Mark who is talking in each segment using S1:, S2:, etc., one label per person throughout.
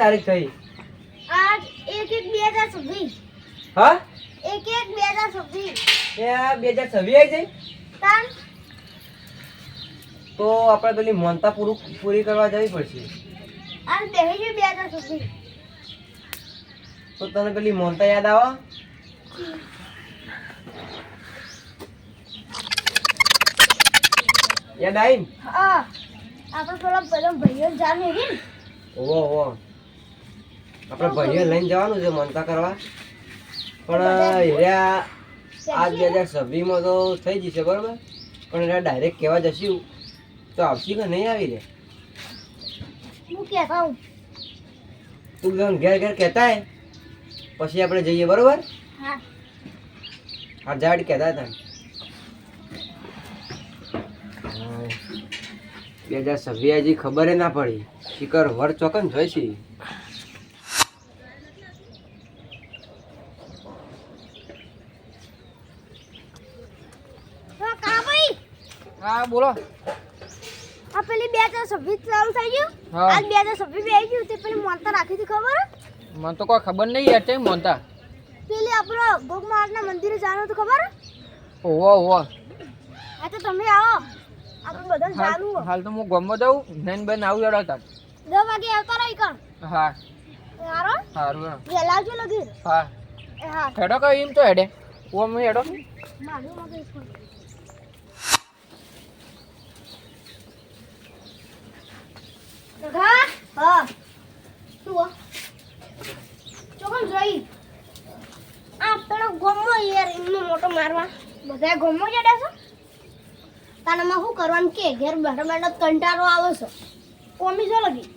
S1: તારીખ થઈ?
S2: આજ 1/1/2026.
S1: હા
S2: 1/1/2026.
S1: એ આ 2026 આવી જાય
S2: તાન
S1: તો આપણે પેલી મોનતા પૂરી કરવા જવી પડશે.
S2: આજ બેહી 2026.
S1: તો તને પેલી મોનતા યાદ આવે? યાદ આવી ને?
S2: હા આપણે પેલા બધા ભાઈઓ જાન હેરી ને.
S1: ઓહો ઓહો આપણે ભાઈઓ લઈને જવાનું છે મોનતા કરવા. પણ હીરા આજ 2026 તો થઈ જશે બરોબર, પણ હીરા ડાયરેક્ટ કહેવા જશું તો આવશી કે નહીં આવી રે?
S2: હું કહેતા હું.
S1: તું ઘેર ઘેર કહેતા હે પછી આપણે જઈએ બરોબર.
S2: હા
S1: હા જાડ કહેતા હતા 2026 હજી ખબર ના પડી. શિખર વર ચોકન જોઈ છે.
S2: તો કા ભાઈ
S3: હા બોલો.
S2: આ પેલી 2026 ચાલુ થઈ ગયું.
S3: હા.
S2: આજ 2026 બેહી ગયું તે પેલી મોનતા રાખી હતી ખબર હે?
S3: મને તો કોઈ ખબર નહીં યાર કેમ મોનતા.
S2: પેલી આપણો ગોગ મહારાજના મંદિરે જવાનું હતું ખબર હે?
S3: ઓહો ઓહો
S2: હા તો તમે આવો આપણે બધા જાનું હે.
S3: હાલ તો હું ગમવા જાઉં નૈન બેન આવું યાર.
S2: 10 વાગે આવતા રહી કણ
S3: હા
S2: યારો
S3: સારું
S2: વેલા આવજો લગી.
S3: હા
S2: એ હા
S3: હેડો કઈ એમ તો હેડે ઓ હું હેડો.
S2: મારું મગજ ફોન. હા હા શું હો? ચોકન જોઈ આ પેલો ગોમો યાર એમનો મોટો મારવા બધા ગોમો જડે છે. તાનામાં શું કરવાનું કે ઘેર બેઠા બેઠા કંટાળો આવે છે. કોમી જો લગી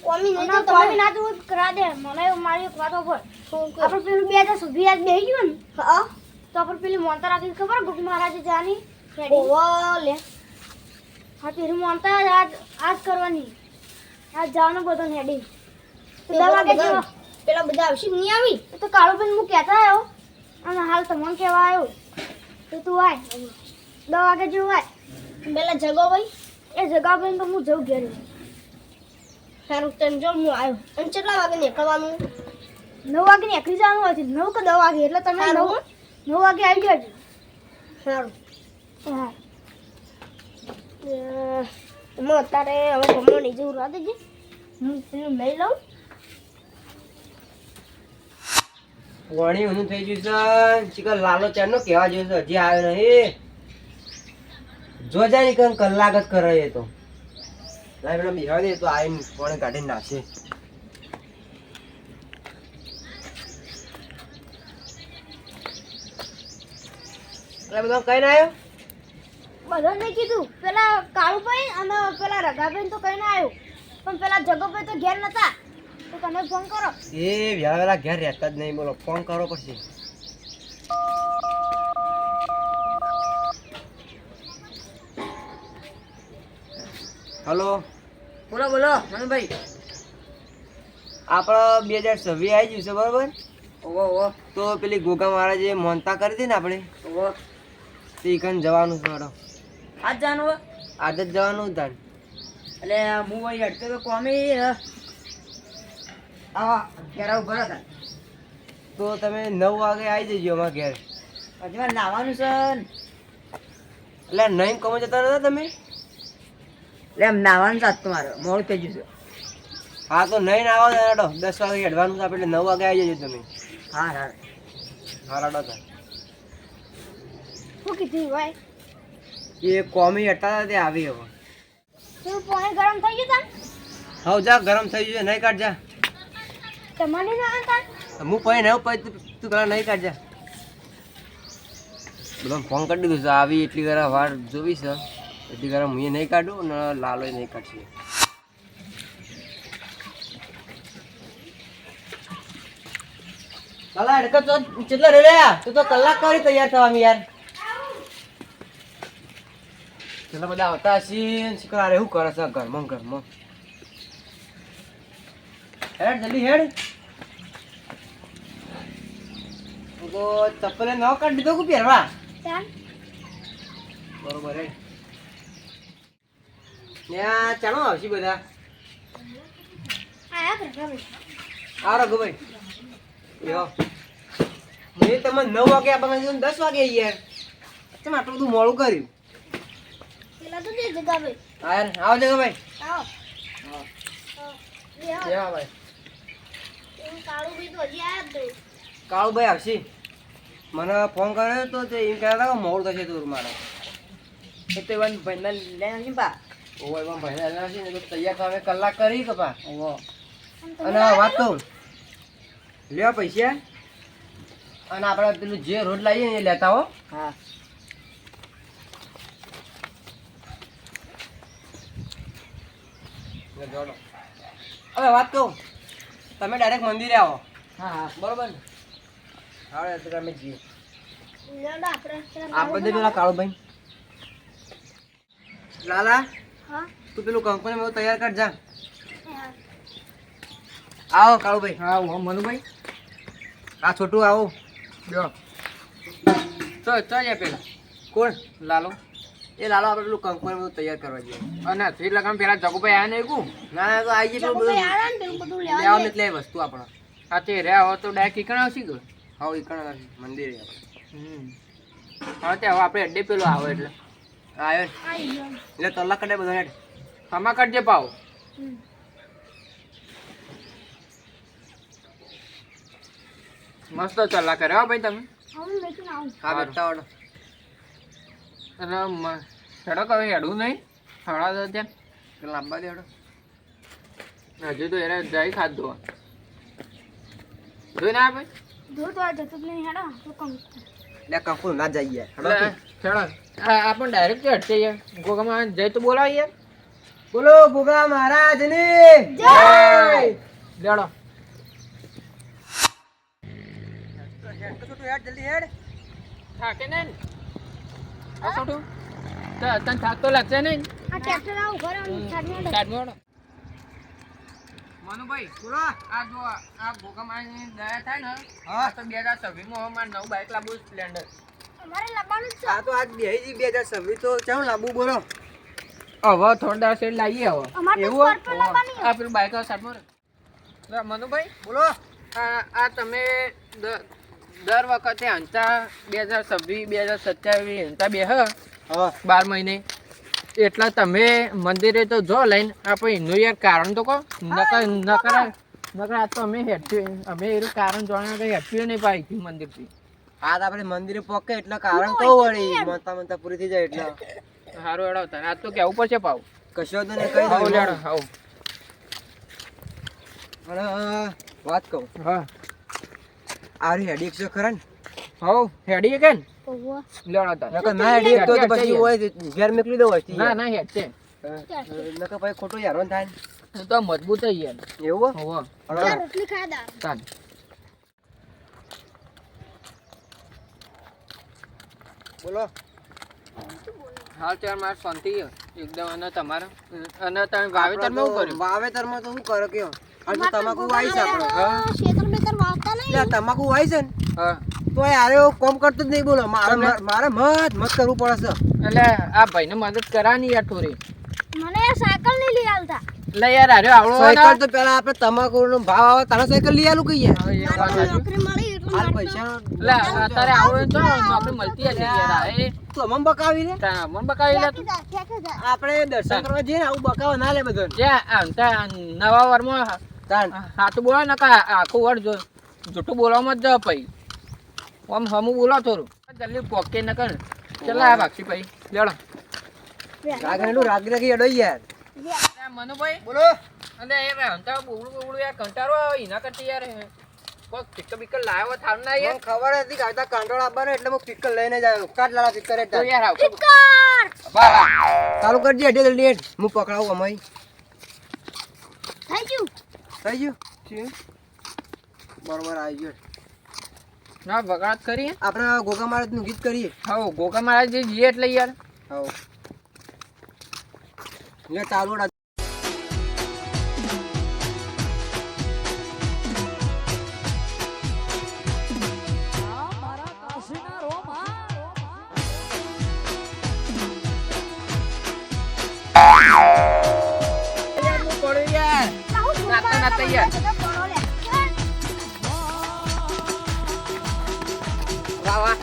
S2: કોમી નહીં તો તમે ના તો કરા દે મને મારી એક વાતો પર આપણે પેલું 2026 આજ બેહી ગયું ને. હા તો આપણે પેલી મોનતા રાખી ખબર ગુગ મહારાજે જાની ઓવો લે. હા પેલી મોનતા આજ કરવાની. આજ જવાનું બધું હેડી 10 વાગે જેવો પેલા બધા આવશે નહીં આવી તો કાળુબેન હું કહેતા આવ્યો અને હાલ તમને કહેવા આવ્યો તો તું આય 10 વાગે જેવું આય. પેલા જગો ભાઈ એ જગા ભાઈ તો હું જઉં ઘેર. સારું તને જો હું આવ્યો અને કેટલા વાગે નીકળવાનું? 9 વાગે નીકળી જવાનું હોય છે. 9 કે 10 વાગે એટલે તમે 9 વાગે આવી જજો. સારું હા હું અત્યારે હવે ગમો નહીં જવું રાત જ હું પેલું લઈ લઉં.
S1: વણી ઊનું થઈ ગયું છે. શિખર લાલો ચારનો કહેવા જેવું છે હજી આવ્યો નહીં. જો જાય ને કંઈક કલાક જ કરે એ તો. લાઈ પેલા બિહાર દે તો આવીને કોણે કાઢીને નાખશે. એટલે બધા કઈ ના આવ્યો?
S2: બધો નહીં કીધું. પેલા કાળુભાઈ અને પેલા રઘાભાઈ તો કઈ ના આવ્યું પણ પેલા જગોભાઈ તો ઘેર નતા તો તમે ફોન કરો.
S1: એ વેલા વેલા ઘેર રહેતા જ નહીં. બોલો ફોન કરો પછી. હલો
S3: બોલો બોલો મનુભાઈ.
S1: આપણે 2026 આવી ગયું છે બરોબર.
S3: ઓહો ઓહો
S1: તો પેલી ગોગા મહારાજે મોનતા કરી હતી ને આપણે
S3: ઓહો
S1: તો ઈકન જવાનું છે. હેડો.
S3: આજ જાનું
S1: આજે જ જવાનું તાન.
S3: એટલે હું ભાઈ હેડતો તો કોમી આવા ઘેર આવું ભરા હતા.
S1: તો તમે 9 વાગે આવી જજો અમારા ઘેર.
S3: હજી મારે નાવાનું છે ને.
S1: એટલે નહીં કમો જતા નતા તમે?
S3: એટલે એમ નાવાનું છે તમારે મોડું થઈ ગયું છે.
S1: હા તો નહીં ના આવો હેડો. 10 વાગે હેડવાનું છે આપણે. 9 વાગે આવી જજો તમે.
S3: હા હા
S1: હા હેડો તાન.
S2: શું કીધું ભાઈ?
S1: એ કોમી હેઠતા હતા તે આવી હવે.
S2: તું પાણી ગરમ થઈ ગયું તાન?
S1: હવે જા ગરમ થઈ ગયું નહીં કાઢ જા.
S2: તમારે ના તાન
S1: હું પછી નહીં પછી તું પેલા નહીં કાઢ જા. બધા ફોન કરી દીધું છે આવી એટલી ઘણા વાર જોવી છે એટલી ઘણા હું નહીં કાઢું ને લાલો નહીં કાઢશે. કલા હેડકા તો કેટલા રે તું તો કલાક કરી તૈયાર થવાની યાર. પેલા બધા આવતા હશે શીખવા શું કરે છે ઘરમાં ઘરમાં. હેડ જલ્દી હેડ. તો ચપ્પલે ન કાઢી દીધો કે પહેરવા
S2: તાન
S1: બરોબર હે. ને ચાલો આવશે બધા.
S2: આયા પ્રભાભાઈ.
S1: આવો રઘુભાઈ યો મેં તમને 9 વાગે આપવા કીધું 10 વાગે યાર કેમ આટલું બધું મોડું કર્યું
S2: પેલા તો દે જગાભાઈ.
S1: હા યાર આવો જગભાઈ
S2: આવો. લે આવો.
S1: કેવા ભાઈ
S2: એવું કાળું બી તો હજી આયા જ નહીં.
S1: કાળુભાઈ આવશે મને ફોન કર્યો તો તે એમ કહેતા હતા કે મોડું થશે દૂર મારે
S3: એ તો એવા ભાઈને લઈને આવી બા.
S1: ઓય એમાં ભાઈને હશે ને તો તૈયાર થવા કલાક કરી કપા
S3: ઓહો.
S1: અને વાત કહું લ્યો પૈસા અને આપણે પેલું જે રોજ લાવીએ ને એ લેતા હો
S3: હા.
S1: હવે વાત કહું તમે ડાયરેક્ટ મંદિરે આવો
S3: હા હા.
S1: બરોબર ને હવે તો તમે જીઓ
S2: લેડો આપણે પેલા
S1: આ બધે પેલા કાળુભાઈ લાલા
S2: હા.
S1: તું પેલું કંપની માં તૈયાર કર જા
S2: હા.
S1: આવો કાળુભાઈ
S3: હા હો મનુભાઈ.
S1: આ છોટું આવો
S3: જો તો ચાલ્યા પેલા
S1: કોણ
S3: લાલો.
S1: એ લાલો આપણે પેલું કંપની માં તૈયાર કરવા જઈએ
S3: અને શ્રી લગન પેલા જગુભાઈ આયા નહીં કુ.
S1: ના ના તો આવી જાય પેલું
S2: જગુભાઈ આયા ને પેલું બધું લેવા
S1: લેવાનું
S2: દે.
S1: એટલે એ વસ્તુ આપણે
S3: હા તે રહ્યા હો તો ડાયરેક્ટ ઈકણ આવશી ગયો.
S1: હા ઈકણ મંદિરે
S3: હા તે હવે આપણે અડ્ડે પેલો આવે એટલે
S1: આવ્યો
S2: આઈ ગયો.
S1: એટલે તલાક કડે બધા હેડ
S3: હમા કરજે પાવ.
S2: હમ.
S3: મસ્ત ચલ્લા કરે હો ભાઈ તમે.
S2: હવે મેકીને આવું.
S1: હા
S3: સારું.
S1: બેઠા વાળો
S3: અને સડક હવે હેડું નહીં હળા તો ત્યાં
S1: લાંબા દેડો
S3: હજુ તો એને જઈ ખાધું જોઈ ના ભાઈ.
S2: જો તો આ જતો જ નહીં હેડો તો કમ.
S1: એટલે કંકુ ના જઈએ
S3: ચડો આપણ ડાયરેક્ટ હટશે યાર. ગોગામાં જઈ તો બોલાવ યાર.
S1: બોલો ભોગા મહારાજ ની
S2: જય.
S3: લેડો.
S1: હેડ જલ્દી હેડ
S3: થાકે ને આ છોટું તને થાક તો લાગશે નહીં.
S2: આ ટ્રેક્ટર આવું ઘરે સાડમાં
S3: સાઈડમાં મનુભાઈ બોલો. આ જો આ ભોગામાની દયા થાય ને
S1: હા.
S3: તો 2026 માં મારે નવું બાઇક લાવવું સ્પ્લેન્ડર.
S2: અમારે લાવવાનું જ છે.
S1: આ તો આજ બેહી 2026 તો ચાલ લાંબુ બોલો
S3: હવે થોડા સેટ લાવીએ હવે.
S2: અમારે તો
S3: એવું હોય?
S2: સ્કોર્પિયો લાવવાની
S3: આ પેલું બાઇક સાઈડમાં લે મનુભાઈ.
S1: બોલો
S3: આ તમે દર વખતે હંતા 2026 2027 હંતા બે
S1: હા
S3: 12 મહિને એટલા તમે મંદિરે તો જો લઈને આપણે એનું યાર કારણ તો કહો. નકર આ તો અમે અમે એનું કારણ જાણ્યા કે હેઠવી નહીં પાઈ મંદિરથી.
S1: આજ આપણે મંદિરે પોકે એટલે કારણ કહું વળી મનતા મનતા પૂરી થઈ જાય એટલે
S3: સારું એડાવતા આ તો કેવું પડશે પાવ.
S1: કશો તો નહીં કઈ
S3: હાવ
S1: દઉં.
S3: લેડો હાવ.
S1: અને વાત કહું
S3: હા
S1: આરી હેડી છે ખરા ને
S3: હાવ હેડીએ કે ને
S2: ઓહો.
S3: લેડો તાર.
S1: નકર ના હેડી તો પછી હોય ઘેર મોકલી દો હોય
S3: ના ના હેડ છે
S1: નકર પછી ખોટું હેરાન થાય
S3: એ તો મજબૂત થઈ યાર.
S1: ને એવું
S3: હોવ
S2: ચાલ રોટલી ખાઈ દા.
S3: તાન.
S1: બોલો
S3: હાલ ચાર માર શાંતિ છે એકદમ. અને તમારે અને તમે વાવેતરમાં શું કર્યું?
S1: વાવેતરમાં તો શું કરો કયો આજે તમાકુ વાઈ છે આપણે
S3: હા
S2: શેતર બેતર વાવતા નહીં.
S1: એટલે તમાકુ વાઈ છે ને
S3: હા
S1: તો યાર કોમ કરતો જ નહીં બોલો મારે મારે મત કરવું પડે છે
S3: એટલે આ ભાઈને મદદ કરાની યાર થોડી.
S2: મને યાર સાયકલ નહીં લઈ આવતા.
S3: એટલે યાર હારે આવડો
S1: સાયકલ તો પેલા આપણે તમાકુ નો ભાવ આવે તારા સાયકલ લઈ આલું કહીએ
S2: મારે નોકરી મળી એટલે
S1: હાલ
S2: મારે તો
S1: પૈસા
S3: એટલે અત્યારે આવડે તો નોકરી મળતી હશે યાર. આ એ
S1: તું અમમ બકાવી ને
S3: મન બકાવી લે તું.
S2: ફેંકી જા.
S1: આપણે દર્શન કરવા જઈએ ને આવું બકાવા ના લે બધો
S3: જ્યાં નવા વરમાં
S1: તાન
S3: સાચું બોલો ને કા આખું વર જો જૂઠું બોલવામાં જ જાવ પછી આમ હમું બોલો થોડું જલ્દી પોકે ન કર. ચાલ આ બાક્ષી ભાઈ લેડો.
S1: રાગણું રાગી અડો યાર
S3: મનુભાઈ
S1: બોલો
S3: અને એ હંતા બોવડું યાર કંટાળો આવે એના કરતી યાર કોઈ પિક્કર બિક્કર લાવ્યો થાર ના
S1: મને
S3: યાર.
S1: ખબર હતી કે આવતા કંટ્રોલ આપવાનો એટલે હું પિકલ લઈને જ આવ્યો કાટ લાલા પિકર
S3: તો
S1: એટલે
S3: યાર આવશો.
S1: ચાલુ કરજે હેડે જલ્દી હેડ હું પકડાવું અમારી
S2: થઈ ગયું.
S1: થઈ ગયું બરોબર આવી ગયો
S3: ના વગાડ કરીએ.
S1: આપણે ગોગા મહારાજ નું ગીત કરીએ
S3: હા ગોકા મહારાજ જે જઈએ એટલે યાર
S1: હવ લે ચાલુ રાખ
S3: યાર હું પડ્યો યાર.
S2: લાવું
S3: નાતા ના તૈયાર વાહ વાહ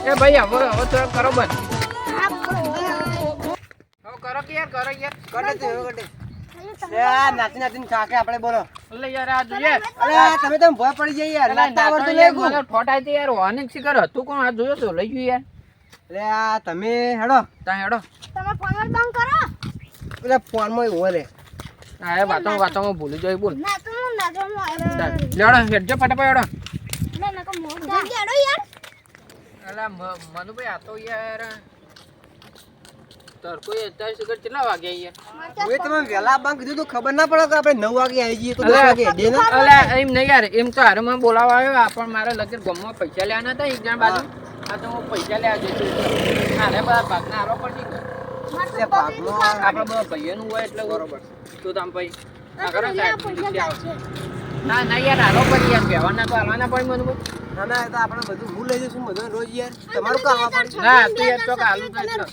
S3: એ ભાઈ હવે થોડો કરો બંધ હવે કરો કે યાર કરો યાર
S1: કટે તો એવું કટે યાર નાચી નાચીને થાકે આપણે બોલો
S3: એટલે યાર આ જોઈએ
S1: અરે તમે તો ભય પડી જાય યાર નાચતા આવડતું નહીં ગો
S3: મને ઠોટાઈ તે યાર વાનિક શિકર હતું કોણ આ જોયો તો લઈ ગયું યાર
S1: અરે આ તમે હેડો
S3: તા હેડો
S2: તમે ફોન બંધ કરો
S1: પેલા ફોનમાં ઉભો રે
S3: આ વાતોમાં ભૂલી જાય બોલ
S2: ના તો હું ના તો
S3: લેડો હેડજો ફટાફટ હેડો
S2: ના ના કો મોર જલ્દી આડો યાર
S3: અલા મનુભાઈ આ તો યાર તરકો અત્યારે શિકર કેટલા વાગ્યા યાર
S1: ઓય તમે વેલા બંધ કીધું તો ખબર ના પડે કે આપણે 9 વાગે આવી જઈએ તો 10 વાગે હેડે ને
S3: અલા એમ નહીં યાર એમ તો હારે મને બોલાવા આવ્યો આ પણ મારે લગર ગમમાં પૈસા લેવાના હતા એક જણ બાજુ આ તો હું પૈસા લેવા જઈશ આને બધા ભાગના હારો પડી
S1: એ ભાગનો
S3: આપણા બધા ભાઈઓનું હોય એટલે બરોબર તો તમે ભાઈ આ કરો સાહેબ ના ના યાર હારો પડી યાર બેવાના તો હાલવાના પડી મનુભાઈ
S1: ના ના એ તો આપણે બધું હું લઈ જઈશું બધું રોજ યાર તમારું કામ પડી
S3: ના તું યાર ચોક હાલું તો એટલે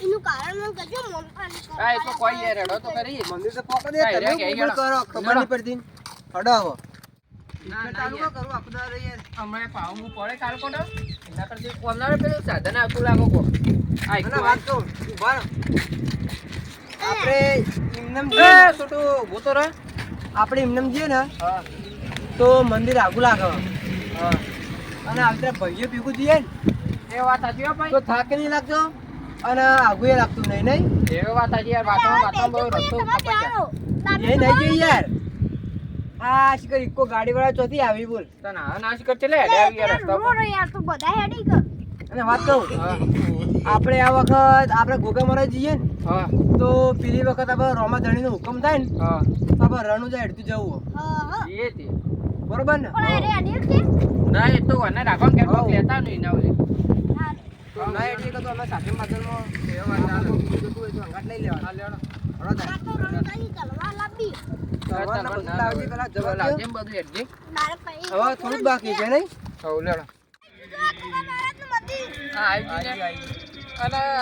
S2: એનું કારણ મને કહેજો મન ખાલી કરો
S3: હા એ તો કોઈ યાર હેડો તો કરી
S1: મંદિર તો પોકો દે તમે ગૂગલ કરો ખબર નહીં પડતી હડો આવો
S3: ના
S1: ચાલુ
S3: યાર
S1: કરું આખું દાડો યાર
S3: હમણાં પાવ હું પડે કાલ કોટો એના કરતી કોનારે પેલું સાધન આવતું લાગો કો આ
S1: મને વાત કહું ઉભા રહો. આપણે ઇમનમ
S3: એ
S1: જઈએ ને,
S3: છોટું ઊભો તો રહે
S1: આપણે ઇમનમ જઈએ ને
S3: હા
S1: તો મંદિર આગું લાગે
S3: હા
S1: અને આપણે ભાઈઓ ભેગું જઈએ ને
S3: એ વાત સાચી હો ભાઈ
S1: તો થાકે નહીં લાગતો અને આગું એ લાગતું નહીં નહીં
S3: એ વાત સાચી યાર વાતો બહુ રસ્તો કપાઈ જાય
S1: એ નહીં જઈએ યાર આ શિખર ઇકો ગાડી વાળા ચોથી આવી બોલ
S3: તને આ નાશ કરતે લે હેડે આવી યાર રસ્તા પર
S2: યાર તું બધા હેડી કર
S1: અને વાત કહું
S3: હા
S1: આપણે આ વખત આપણે ઘોઘા મારવા જઈએ ને
S3: હા
S1: તો પેલી વખત આપણે રોમાધણીનો હુકમ થાય ને
S3: હા
S1: તો આપણે રણુજા હેડતું જવું
S2: હા હા
S3: એ તે
S1: બરોબર ને
S2: પણ અરે હેડી કે
S3: ના એ તો વને રાખો કે કોક લેતા નહીં ના ઓલે
S2: હા
S1: તો ના એટલે કે તો અમે સાથે માધલમાં
S3: એ વાત ચાલે
S1: બીજું તું હોય તો અંગાટ લઈ લેવા
S3: હા લેડો
S1: હળો તાર.
S2: આ તો રણુજાની તલવાર લાવી
S1: તલવારના બધું લાવજે પેલા જવા દ્યો.
S3: લાવજે બધું હેડજે
S2: મારે પૈ
S1: હવે થોડું જ બાકી છે નહીં
S3: હવ લેડો હા આવી જઈને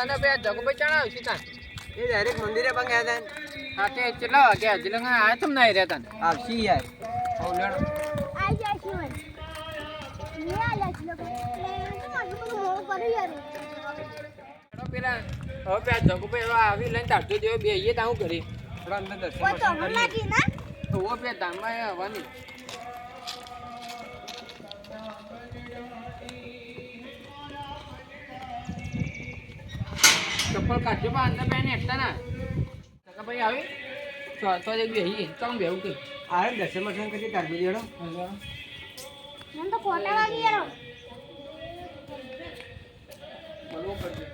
S3: અને બે જગભાઈ ચણાવ છે તાન
S1: એ ડાયરેક્ટ મંદિરે પણ ગયા હતા ને.
S3: હા તે કેટલા વાગ્યા હજી લગા આ તમ ના રહેતા ને
S1: આવશી યાર
S3: હવ લેડો
S2: આઈ જાય છે મને લે આ લે છે લોકો તો મારું બધું મોડું કર્યું યાર
S3: લેડો પેલા હવે બે જગભાઈ હવે આવી લઈને તારજો દેવો બે એ તાહું કરી
S1: થોડા અંદર દર્શન
S2: કોઈ તો
S1: બર્શન કરીએ.
S2: લાગી ના
S3: તો ઓ બે ધામમાં આવવાની ચપ્પલ કાઢજો પણ અંદર બેન હેઠતા ના ભાઈ આવી તો એક બેહી ચમ બેવું કે
S1: આ દર્શન બર્શન કરીએ તારજો દેડો
S2: મને તો ખોટા વાગી યાર
S3: બોલવો કરજો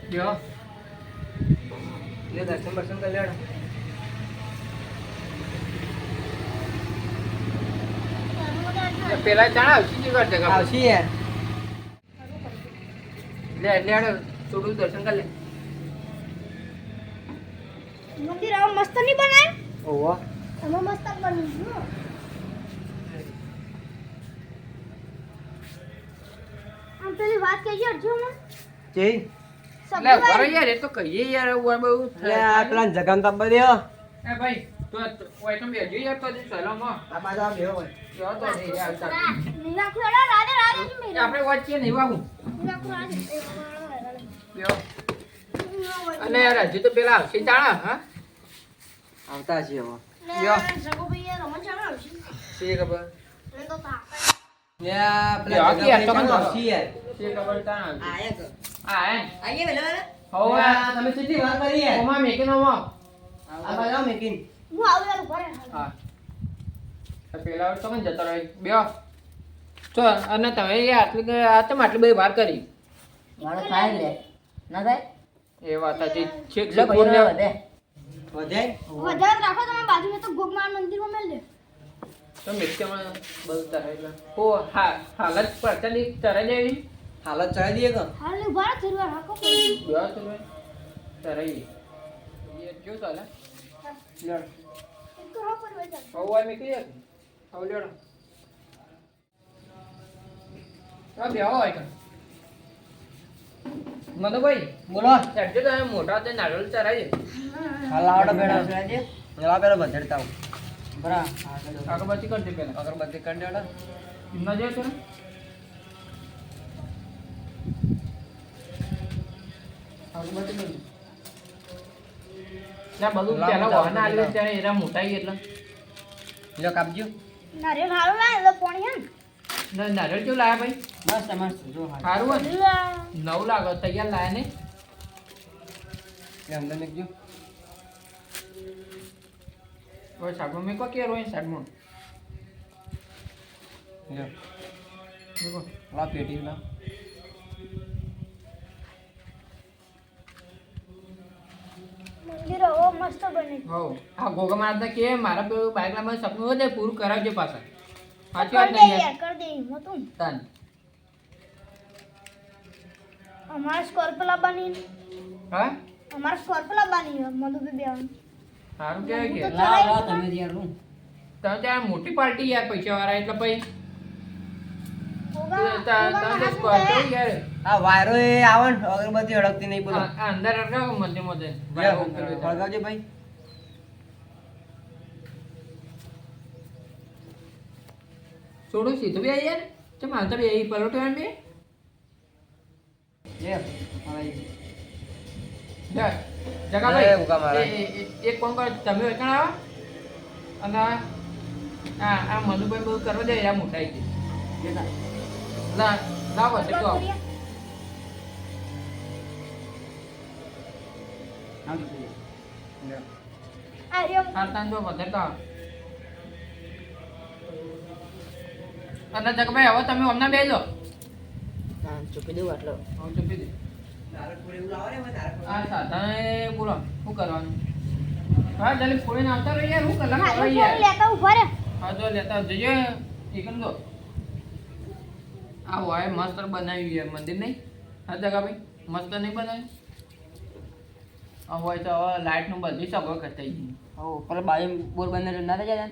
S3: જો
S1: લે દર્શન બર્શન કરી લેડો
S3: પેલા ચણા આવશી જી કરતે
S1: આવશી યાર
S3: લે લેડો થોડું દર્શન કરી લે
S2: મંદિર આવો મસ્ત નહીં બનાય
S1: ઓહો
S2: તમે મસ્ત બની ગયું આમ પેલી વાત કહેજો અર્જુ મને
S1: જય
S3: લે ભરો યાર એ તો કહીએ યાર એવું બહુ
S1: લે આ પેલા જગન તબ્બા દેવો
S3: એ ભાઈ તો ઓય તમે બેજો યાર તો સલામ હો
S1: આ બાજુ આ બેહો ભાઈ
S3: જો તો નહીં આવતા
S2: નિરાકુ રાધે રાધે જી મેરા
S3: આપણે વચ્ચે નહીં વાગું
S2: નિરાકુ રાધે
S3: બેહો અને યાર હજી તો પેલા આવશે ચાણા હા
S1: આવતા છીએ હવે
S3: યો.
S2: જગો ભાઈ રમણ ચાલો આવશે
S3: શી ખબર
S2: મને તો તાપ
S1: લે આ
S3: લે,
S1: પેલા
S3: આખી આ
S1: જગન
S3: તમને
S1: આવશી યાર
S3: શી ખબર ચાણા આવશે હા હે
S1: આઈએ વેલા
S3: હવે
S1: આ તમે કેટલી વાત કરી યાર
S3: ઓમાં મેકીનો માં
S1: આ બાજુ આવો મેકીન
S2: હું આવું યાર ઘરે
S3: હા તો પેલા તો કઈ જતો રહી બેહો તો અને તમે યાર આટલી આ તમે આટલી બધી વાર કરી
S4: મારો થાય લે ના થાય
S3: એ વાત સાચી છેક
S4: એટલે
S3: છેક બોલ
S4: પૈસા વધે
S1: વધાય
S2: વધારે રાખો તમે બાજુમાં તો ગોગમાન મંદિરમાં મેલ દે
S3: તો મિક્સરમાં બધું તરાયેલા ઓ હા હાલત પડતા તરાઈ દેવી
S1: હાલત ચડાવી દઈએ કે
S2: હાલ ઉભા રહો, થોડી વાર હાકો પડી.
S3: બેવા તો તરાઈ એ જો ચાલે લેડ
S2: એક તો હાકો પડી જાય.
S3: હવે આ મેકી દે હવે લેડ આ બેવા હોય કે મધુભાઈ
S1: બોલો
S3: સાહેબ તમે મોટા તે નારિયેળ ચરાઈ
S1: હાલ લાવડો બેડા લાવ પેલા બધેડતા આવું
S4: બરા
S3: અગરબત્તી કરજે પેલા
S1: અગરબત્તી કરી દેડા
S3: એમના જે છે ને અગરબત્તી કરજે ના બધું
S1: લાવ,
S3: પેલા
S1: લાવ,
S3: વાહન આલે
S1: લાવ.
S3: ત્યારે એરા મોટાઈ એટલે
S1: લ્યો કાપજો
S2: નારિયેળ હારું લાગે એટલે પોણી હે ને.
S3: ના નારિયેળ કેવું લાયા ભાઈ
S4: મસ્ત મસ્ત જો હા
S3: સારું હોય ને?
S2: લા.
S3: નવું લાગે તૈયાર લાયા ને
S1: એ અંદર મેકજો
S3: હવે સાઈડમાં મેકો કે રોય સાઈડમાં
S1: લ્યો
S3: મેકો
S1: લાવ પેટી લાવ
S2: મંદિર હો મસ્ત બને.
S3: હો આ ગોગા મહારાજને કે મારા પેલું બાઇક લાવવાનું સપનું હોય ને પૂરું કરાવજે પાછા સાચી વાત
S2: કર દે
S3: નહીં
S2: યાર, કર દે હું તું.
S3: તાન
S2: અમારે સ્કોર્પિયો લાવવાની.
S3: હા
S2: અમારે સ્કોર્પિયો લાવવાની છે, મધુભાઈ બેવાનું.
S3: સારું કહેવાય કે
S4: લાવ લાવ તમે યાર હું
S3: તમે ત્યાં મોટી પાર્ટી યાર પૈસા વાળા એટલે પછી
S2: ગોગા-
S3: તમે
S2: ગોગા
S3: તો
S2: મહારાજ
S3: સ્કોર્પિયો
S2: ને
S3: યાર
S1: આ વાયરો એ આવે ને અગરબત્તી હળકતી નહીં બોલો
S3: આ અંદર રખાવો મધ્ય મધ્ય
S1: લ્યો, હળગાવજો ભાઈ
S3: થોડું સીધું બે યાર ચમ હાલતા બે પલોટો એમ બે
S1: લે હવે
S3: જગાભાઈ
S1: એ ઉગા મહારાજ.
S3: એક કોણ કરો તમે વેચાણ આવો અને આ મનુભાઈ બધું કરવા દે યાર મોટાઈ ગઈ લા લાવો છે તો
S2: લ્યો.
S1: લ્યો.
S2: આ રહ્યો.
S3: હાલતા જો વધારે તો અને જગભાઈ હવે તમે હમણાં બે લો
S4: હા ચૂકી દઉં આટલો
S3: હવે ચૂપી દે આ સાધન બોલો શું કરવાનું હા જલ્દી ફોડીને આવતા રહી યાર શું કલાક
S2: હા,
S3: કરવા
S2: એ
S3: યાર
S2: ફોન લેતા ઉભા રહે.
S3: હા જો લેતા જજો ચિકન દો આ હોય મસ્ત બનાવ્યું યાર મંદિર નહીં હા જગાભાઈ મસ્ત નહીં બનાવ્યું આ હોય તો હવે લાઇટનું બધી સગવડ થઈ ગઈ
S4: હો પેલા બાજુ બોર બંધ ના થઈ જાય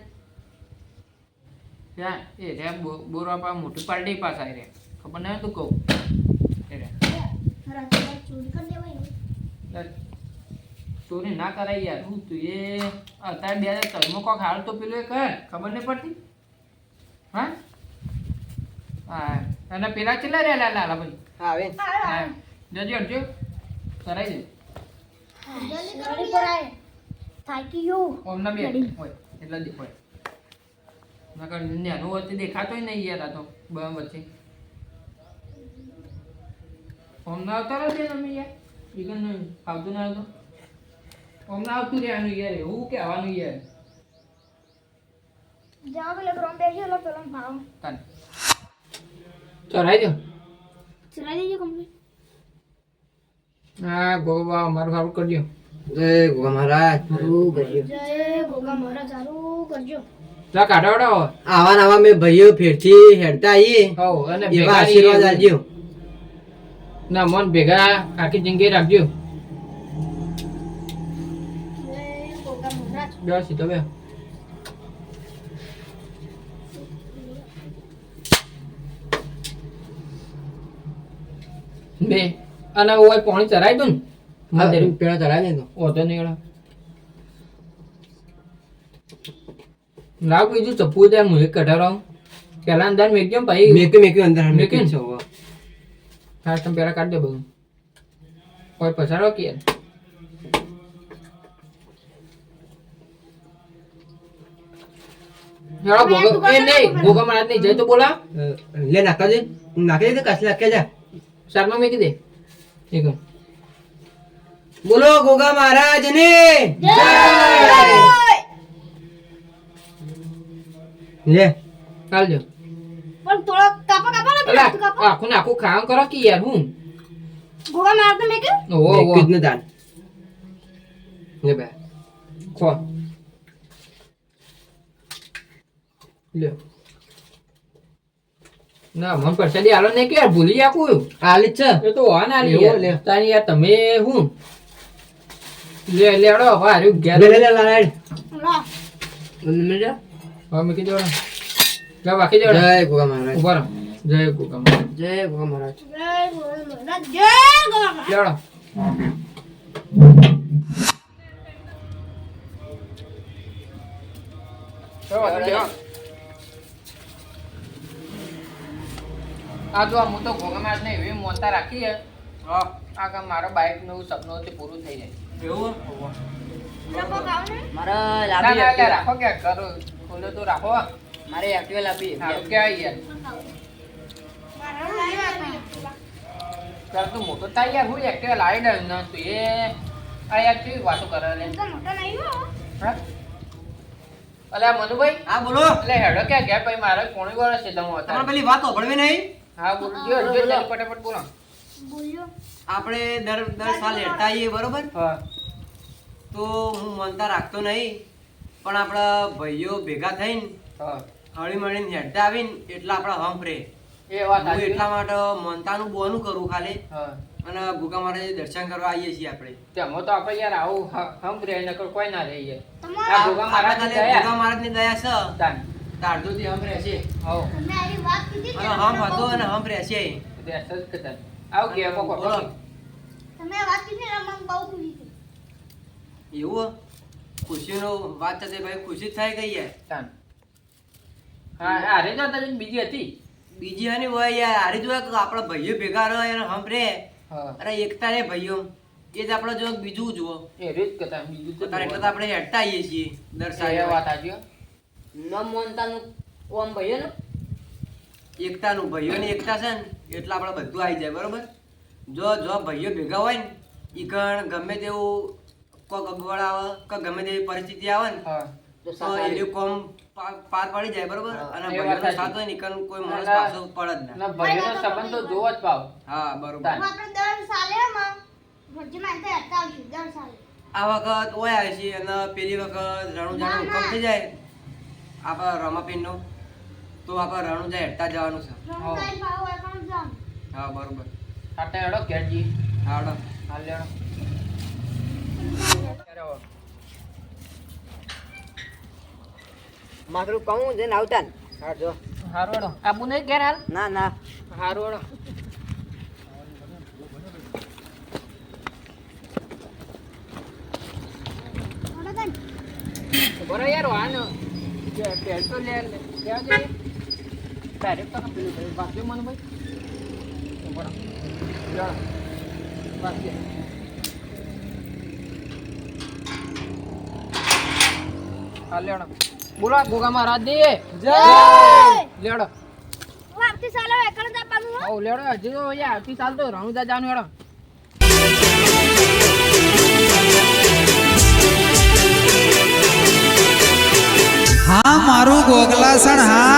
S3: ત્યાં એ રે બોરવા પા મોટી પાર્ટી પાસે આવી રે ખબર નહીં તું કહું એ રે
S2: રાત્રે ચોરી કરી દેવાય ને.
S3: ચોરી ના કરાય યાર હું તું એ અત્યારે 2003 કોક હાલ તો પેલું એ કર ખબર નહીં પડતી હા હા અને પેલા કેટલા રહ્યા લાલા ભાઈ
S1: હા આવે
S3: હા જજો હટજો કરાઈ દે
S2: જલ્દી કરો પર આય. થાકી ગયો.
S3: ઓમના બે હોય એટલા જ હોય નકર નેનો વચ્ચે દેખાતોય નહીં યાર આ તો વચ્ચે ઓમના આવતા રહો છે તમે યાર ઈગન નહીં આવતું ના આવતું ઓમના આવતું રહેવાનું યાર એવું કહેવાનું યાર
S2: જાઓ પેલે ગ્રાઉન્ડ બેસી લો પેલો ભાવ.
S3: તાન ચરાઈ દો
S2: ચલાવી દેજો કમ્પ્લીટ.
S3: હા ગોબા મારું સારું કરજો
S1: જય ગોગા મહારાજ
S2: જય ગોગા મહારાજ સારું કરજો.
S3: લા કાઢાવડો
S1: આવા આવા મેં ભાઈઓ ફેરથી હેડતા આવીએ
S3: હો અને
S1: એવા
S3: ભેગા
S1: આશીર્વાદ
S3: રહીએ.
S1: આપજો
S3: ના મન ભેગા આખી જિંદગી રાખજો
S2: જય ગોગા મહારાજ.
S3: બે સીધો બે બે અને ઓય પાણી ચરાઈ દઉં ને મંદિર
S1: પેલા ચડાવી દે તો
S3: ઓતો નહીં એડા લાવ બીજું ચપ્પુ દે હું એક કઢારો પેલા અંદર મેક્યો ને ભાઈ
S1: મેક્યું અંદર
S3: મેક્યું ને?
S1: છે હવે.
S3: હા તમે પેલા કાઢ દે બધું કોઈ પછાડો કે એ નહીં ગોગા મહારાજ નહીં જય તો બોલા
S1: લે નાખતા દે નાખી દે કાચી નાખી જા
S3: શાકમાં મેકી દે એક
S1: બોલો ગોગા મહારાજ ને લે
S3: કાલજો
S2: પણ થોડો કાપા કાપા લાગે
S3: અલા
S2: તું કાપા.
S3: આખું ને આખું ખાવાનું કરો કે યાર હું
S2: ગોગા મહારાજ ને મેં કીધું.
S3: ઓહો
S1: મેક્યું જ ને તાન લે બે
S3: ખો લ્યો ના મન પ્રસાદી આલો ને કે યાર ભૂલી જાકું
S1: આલી જ છે
S3: એ તો વાન આલી
S1: એવું
S3: યાર
S1: લે.
S3: તારી યાર તમે હું લેડો હવે હાર્યું ઘેર
S1: લે લે લાડ
S2: લો
S3: હવે મૂકી દેવડો લે બાકી દેવડો
S1: જય ગોગા મહારાજ
S3: ઉભા રહો જય ગોગા મહારાજ.
S1: જય ગોગા મહારાજ
S2: જય ગોળા જય ગોળા
S3: લેવડો આ જો હું તો ગોગામાં ને એવી મોનતા રાખી હે આ કે મારો બાઈક નું સપનું હતું પૂરું થઈ જાય
S1: એવું
S2: ચકો ખાવ ને
S4: મારે
S3: ના
S4: લાંબી
S3: ના એટલે
S4: Activa.
S3: રાખો કે કરો ખોલો તો રાખો
S4: મારે Activa લાંબી.
S3: સારું કેવાય યાર
S2: મારા લાવ્યા
S3: ચાલ તું મોટો થાય યાર હું એક્ટિવા લાવી દઉં ને તું એ આ યાર કેવી વાતો કરે લે
S2: તો મોટો લાવ્યો
S3: હા અલે મનુભાઈ
S1: હા બોલો
S3: એટલે હેડો કે ગયા પછી મારે કોણી વર્ષ છે તમે
S1: તમારે
S3: હતા
S1: પેલી વાત હોભળવી નહીં
S3: હા બોલો જો જો જલ્દી ફટાફટ બોલો
S2: બોલ્યો
S1: આપણે દર સાલ હેડતા આવીએ બરોબર
S3: હા
S1: તો હું માનતા રાખતો નહીં પણ આપણા ભાઈઓ ભેગા થઈને
S3: હા
S1: હળી મળીને હેડતા આવીને એટલે આપણા હંપ રે
S3: એ વાત
S1: હું
S3: સાચી.
S1: એટલા માટે માનતાનું બોનું કરું ખાલી
S3: હા
S1: અને ભૂકા મહારાજ દર્શન કરવા આવીએ છીએ આપણે
S3: તેમાં તો આપણે યાર આવું હમ રહે નકર કોઈ ના રહે યાર
S2: તમારા
S3: આ ભોગા મહારાજ
S1: આપણે
S3: દયા
S1: ભૂકા મહારાજની દયા છે
S3: તાન
S1: તારજોથી હંપ રહેશે
S3: હો
S2: તમે આરી વાત કીધી
S1: અને હંપ હતો અને હંપ રહેશે
S3: દેશ જ કદાચ આવ કે કોકો
S1: બોલો.
S2: તમે વાત કીધી ને મને બહુ ખુશી થઈ
S1: એવું ખુશીનો વાત થતી ભાઈ ખુશી જ થાય ગઈ યાર
S3: તાન હા અરે તો તારી બીજી હતી
S1: બીજી આની હોય યાર હારી જોયા કે આપણા ભાઈઓ ભેગા રહે અને હંપ રે
S3: હા
S1: અરે એકતા રે ભાઈઓ એ જ આપણે જો બીજું જુઓ
S3: એ રીત કતા બીજું તો
S1: તારે એટલે તો આપણે હેડતા આવીએ છીએ દર
S3: એ
S1: સાલ
S3: વાત આજી હો.
S4: ન મોનતાનું ઓમ ભાઈઓ ને
S1: એકતાનું ભાઈઓની એકતા છે ને એટલે આપણે બધું આવી જાય બરોબર જો ભાઈઓ ભેગા હોય ને ઈ કણ ગમે તેવું કોક અગવડ આવે કે ગમે તેવી પરિસ્થિતિ આવે ને
S3: હા
S4: તો
S1: તો એનું કોમ પાર પડી જાય બરોબર અને
S3: એ વાત
S1: ભાઈઓનો
S3: સાચી.
S1: સાથ હોય ને ઈ કણ કોઈ માણસ
S3: ના,
S1: પાછો પડે જ ના
S3: ના ભાઈનો સંબંધ તો જોવો જ પાવ
S1: હા બરોબર
S3: તાન.
S2: આપણે દર સાલે માં ભજી માનતા હતા આવશું દર સાલે
S1: આ વખત ઓય આવે છે અને પેલી વખત રણુજાનો હુકમ થઈ જાય આપણા રમાપીનનો તો આપણે રણુજા હેડતા જવાનું છે
S2: રમજાન પાવ એકણ જામ
S1: હા બરોબર
S3: આટલે હેડો ઘેરજી
S1: હાડો
S3: હાલ લેડો
S4: માથું કહું જઈને આવતા ને
S1: હા જો
S3: હારું હેડો આબુ નહીં ઘેર હાલ
S4: ના ના
S3: હારું હેડો
S2: બરાબર
S3: બરો યાર વાન પેલ તો લે લેવા જઈએ ડાયરેક્ટ તો પેલું વાંચજો મને ભાઈ બરો લેડો વાંચીએ હાલ લેડો બોલો ગોગા મહારાજ દે
S1: જય
S3: લેડો
S2: આવતી સાલે એકણ જ આપવાનું હો
S3: હવ લેડો હજી તો યાર આવતી સાલ તો રણુજા જવાનું હેડો
S5: હા મારું ગોગલાસણ હા